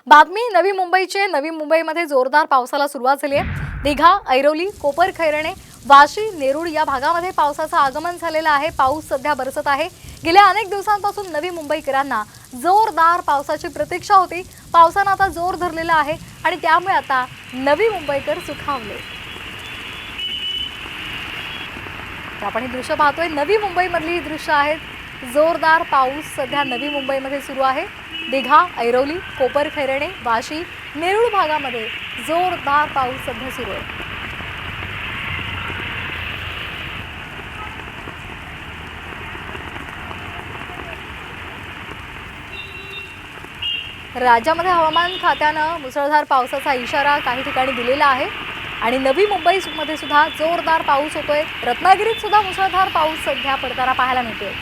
बातमी नवी मुंबईचे। नवी मुंबईमध्ये जोरदार पावसाला सुरुवात झाली आहे। दिघा, ऐरोली, कोपरखैरणे, वाशी, नेरुळ या भागामध्ये पावसाचं आगमन झालेलं आहे। पाऊस सध्या बरसत आहे। गेल्या अनेक दिवसांपासून नवी मुंबईकरांना जोरदार पावसाची प्रतीक्षा होती। पावसाने आता जोर धरलेला आहे आणि त्यामुळे आता नवी मुंबईकर सुखावले। आपण ही दृश्य पाहतोय। नवी मुंबईमधली ही दृश्य आहेत। जोरदार पाऊस सध्या नवी मुंबईमध्ये सुरू आहे। दिघा, ऐरोली, कोपरखैरणे, वाशी, नेरुळ भागामध्ये जोरदार पाऊस सध्या सुरू आहे। राज्यामध्ये हवामान खात्याने मुसळधार पावसाचा इशारा काही ठिकाणी दिलेला आहे आणि नवी मुंबईमध्ये सुद्धा जोरदार पाऊस होतोय। रत्नागिरीत सुद्धा मुसळधार पाऊस सध्या पडताना पाहायला मिळतोय।